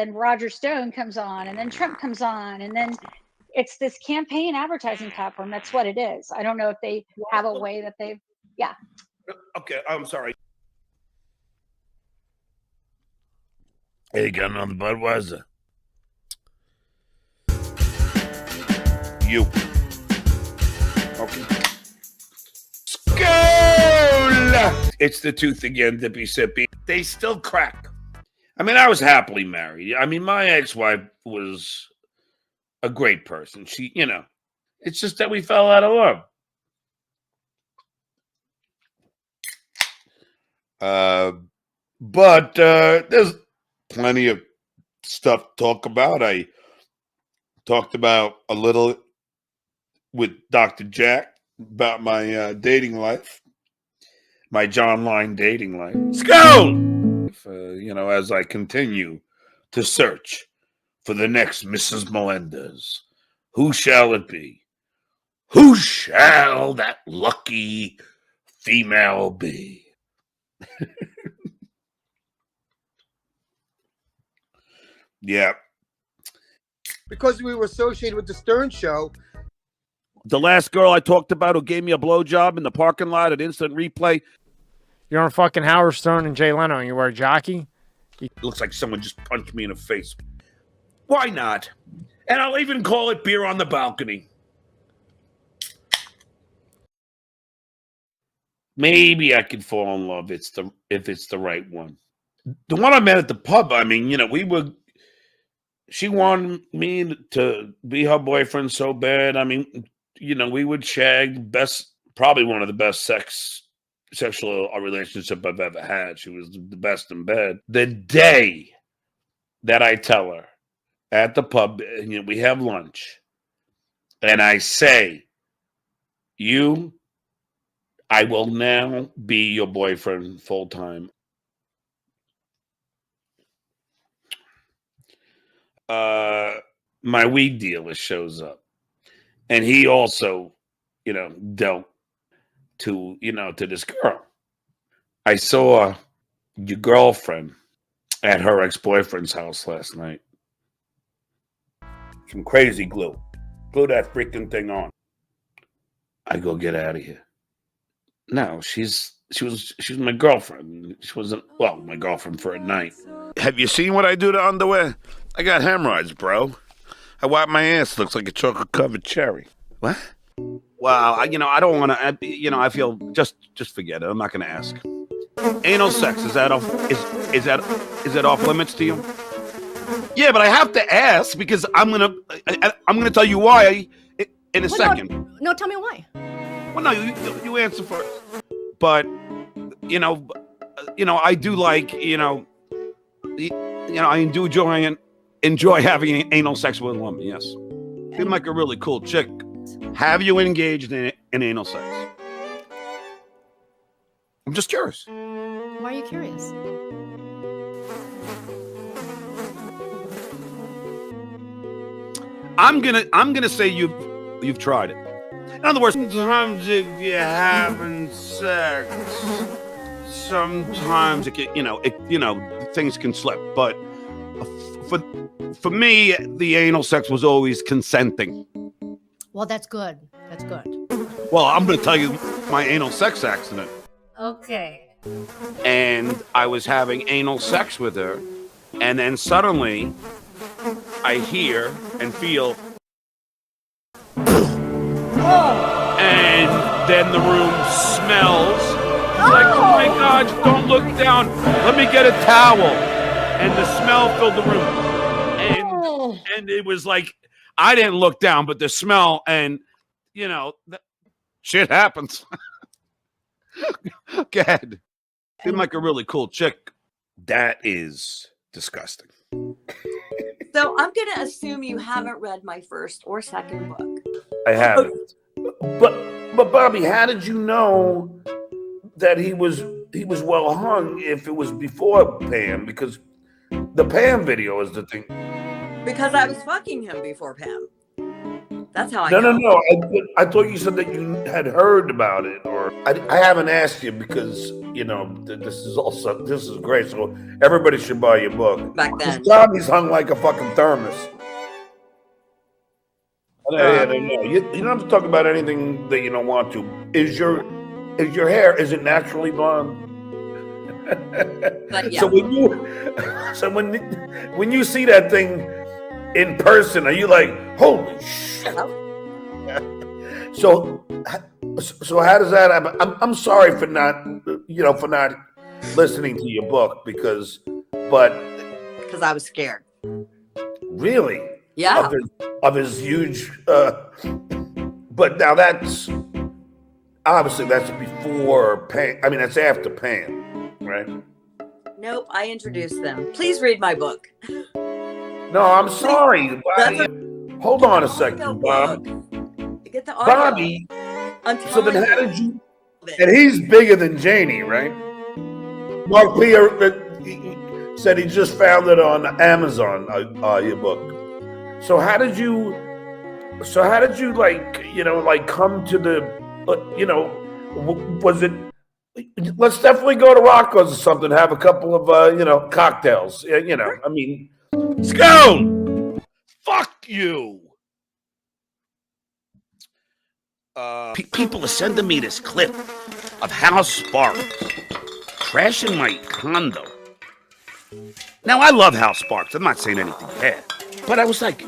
then Roger Stone comes on, and then Trump comes on, and then it's this campaign advertising platform. That's what it is. I don't know if they have a way that they've, yeah. Okay, I'm sorry. Hey, got another Budweiser? You. Okay. Skol! It's the tooth again, dippy sippy. They still crack. I mean, I was happily married. I mean, my ex-wife was a great person. She, you know, it's just that we fell out of love. But there's plenty of stuff to talk about. I talked about a little with Dr. Jack about my dating life, my John Line dating life. Skol! You know, as I continue to search for the next Mrs. Melendez, who shall it be? Who shall that lucky female be? Yeah. Because we were associated with the Stern Show. The last girl I talked about who gave me a blowjob in the parking lot at Instant Replay. You're on fucking Howard Stern and Jay Leno and you wear a jockey? It looks like someone just punched me in the face. Why not? And I'll even call it beer on the balcony. Maybe I could fall in love if it's the right one. The one I met at the pub, I mean, you know, she wanted me to be her boyfriend so bad. I mean, you know, we would shag, probably one of the best sexual relationship I've ever had. She was the best in bed. The day that I tell her at the pub, and you know, we have lunch, and I say, I will now be your boyfriend full time. My weed dealer shows up, and he also, you know, dealt to this girl. I saw your girlfriend at her ex-boyfriend's house last night. Some crazy glue. Glue that freaking thing on. I go, get out of here. No, she was my girlfriend. She wasn't, well, my girlfriend for a night. Have you seen what I do to underwear? I got hemorrhoids, bro. I wipe my ass. Looks like a chocolate-covered cherry. What? Well, I don't want to. I feel just forget it. I'm not going to ask. Anal sex, is that off limits to you? Yeah, but I have to ask because I'm gonna tell you why in a second. No, tell me why. Well, no, you answer first. But I do like I do enjoy having anal sex with a woman. Yes, seem like a really cool chick. Have you engaged in anal sex? I'm just curious. Why are you curious? I'm gonna say you've tried it. In other words, sometimes if you're having sex, sometimes things can slip. But for me, the anal sex was always consenting. Well, that's good. That's good. Well, I'm gonna tell you my anal sex accident. Okay. And I was having anal sex with her, and then suddenly I hear and feel, and then the room smells. Like, oh my God, don't look down. Let me get a towel. And the smell filled the room. And it was like, I didn't look down, but the smell and, shit happens. Go ahead. Seemed like a really cool chick. That is disgusting. So I'm going to assume you haven't read my first or second book. I haven't. But Bobby, how did you know that he was well hung if it was before Pam? Because the Pam video is the thing. Because I was fucking him before Pam. That's how I No, know. I thought you said that you had heard about it, or I haven't asked you because this is great. So everybody should buy your book. Back Because then. Tommy's hung like a fucking thermos. Yeah, no. You don't have to talk about anything that you don't want to. Is your hair, is it naturally blonde? But yeah. So when you see that thing in person, are you like, holy shit? So how does that happen? I'm sorry for not listening to your book because I was scared. Really? Yeah. Of his huge but now that's obviously that's before Pam. I mean that's after Pam, right? Nope, I introduced them. Please read my book. No, I'm sorry. Hold on a second, Bob. Get the audio. Bobby. So then how did you? It. And he's bigger than Janie, right? Mark Pierre said he just found it on Amazon. Your book. So how did you like come to the was it? Let's definitely go to Rocco's or something. Have a couple of cocktails. I mean, Skol! Fuck you! People are sending me this clip of Hal Sparks crashing my condo. Now, I love Hal Sparks. I'm not saying anything bad. But I was like...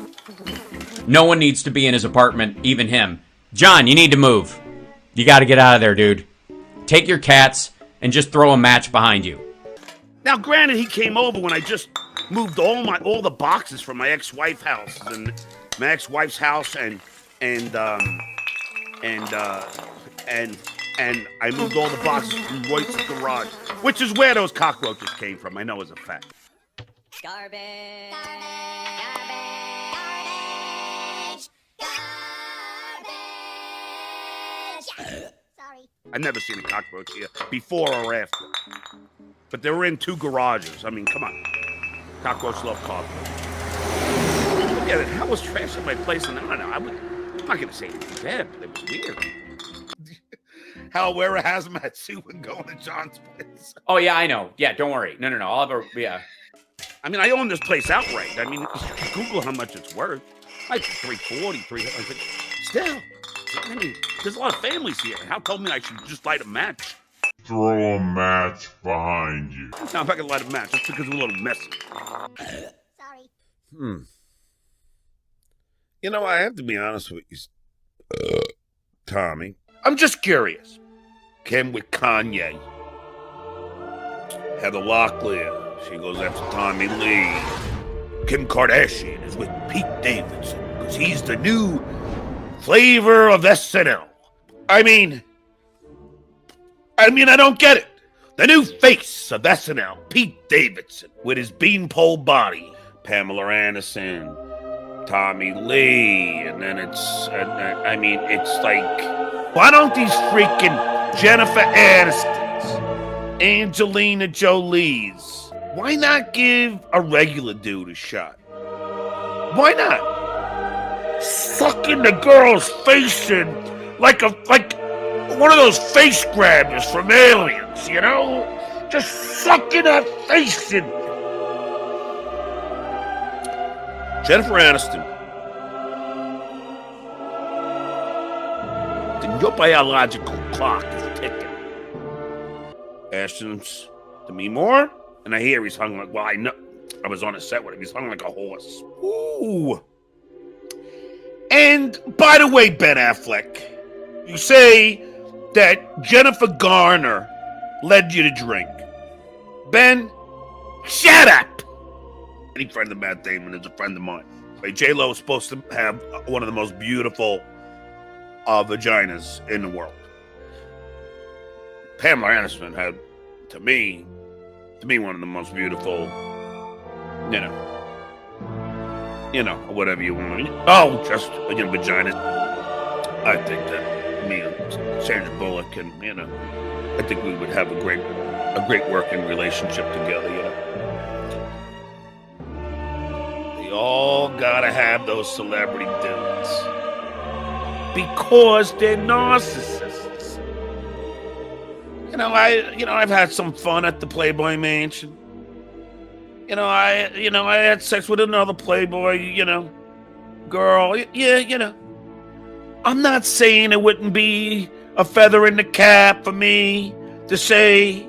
No one needs to be in his apartment, even him. John, you need to move. You got to get out of there, dude. Take your cats and just throw a match behind you. Now, granted, he came over when I just moved all the boxes from my ex-wife's house and my ex-wife's house and I moved all the boxes from Royce's garage, which is where those cockroaches came from. I know as a fact. Garbage. Sorry. I've never seen a cockroach here, before or after. But they were in 2 garages. I mean, come on. Cockroach love cockroach. Yeah, Hal was trashing my place, and I don't know. I'm not going to say anything bad, but it was weird. Hal, wear a hazmat suit and going to John's place. Oh, yeah, I know. Yeah, don't worry. No. I'll have a... Yeah. I mean, I own this place outright. I mean, Google how much it's worth. Like 340, 300. Still, I mean, there's a lot of families here. Hal told me I should just light a match. Throw a match behind you. No, I'm not going to light a match. Just because we're a little messy. Sorry. I have to be honest with you, Tommy. I'm just curious. Kim with Kanye. Heather Locklear. She goes after Tommy Lee. Kim Kardashian is with Pete Davidson because he's the new flavor of SNL. I mean, I don't get it. The new face of SNL, Pete Davidson, with his beanpole body. Pamela Anderson, Tommy Lee, and then it's like, why don't these freaking Jennifer Anistons, Angelina Jolie's, why not give a regular dude a shot? Why not? Sucking the girl's face in like one of those face grabbers from Aliens, Just sucking her face in. Jennifer Aniston. Then your biological clock is ticking. Ashton's Demi Moore. And I hear he's hung like, I know. I was on a set with him. He's hung like a horse. Ooh. And by the way, Ben Affleck, you say that Jennifer Garner led you to drink. Ben, shut up. Any friend of Matt Damon is a friend of mine. J-Lo is supposed to have one of the most beautiful vaginas in the world. Pamela Anderson had, to me, one of the most beautiful, whatever you want. Oh, just, vagina. I think that me and Sandra Bullock and, I think we would have a great working relationship together, They all gotta have those celebrity dudes. because they're narcissists. I've had some fun at the Playboy Mansion. I had sex with another Playboy, girl. Yeah. I'm not saying it wouldn't be a feather in the cap for me to say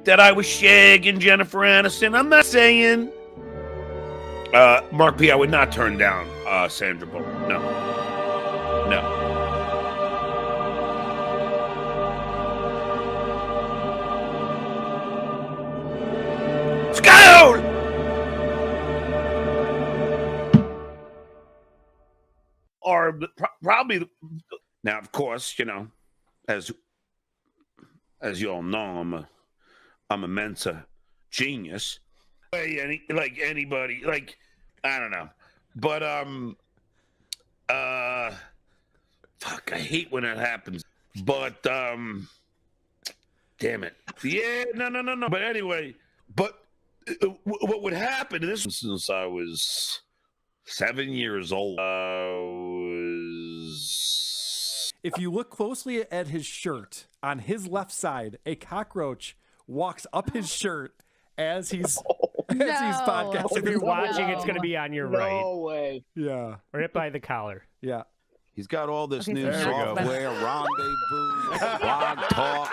that I was shagging Jennifer Aniston. I'm not saying, Mark P, I would not turn down Sandra Bullock. No. Scout! Or probably now, of course, as you all know, I'm a Mensa genius. Like anybody, like I don't know, but fuck, I hate when that happens. But damn it, yeah, no. But anyway, what would happen? This was since I was 7 years old. If you look closely at his shirt, on his left side, a cockroach walks up his shirt as he's podcasting. If you're watching, it's going to be on your right. No way. Yeah. Right by the collar. Yeah. He's got all this new there we go. software, rendezvous, blog talk,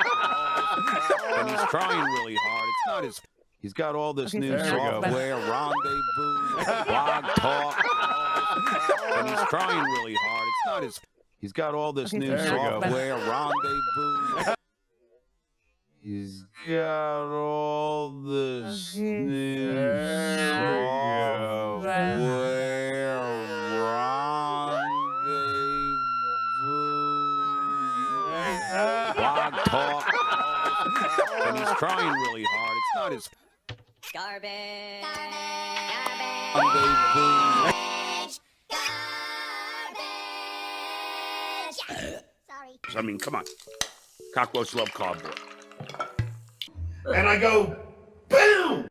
and he's trying really hard. It's not his. He's got all this new there we go. software, rendezvous, blog talk, and he's trying really hard. It's not his. He's got all this new there we go. software, rendezvous. He's got all this new software, rendezvous, blog talk, and he's trying really hard. It's not his. Garbage. Rendezvous. Sorry. I mean, come on. Cockroach love cardboard. And I go, boom!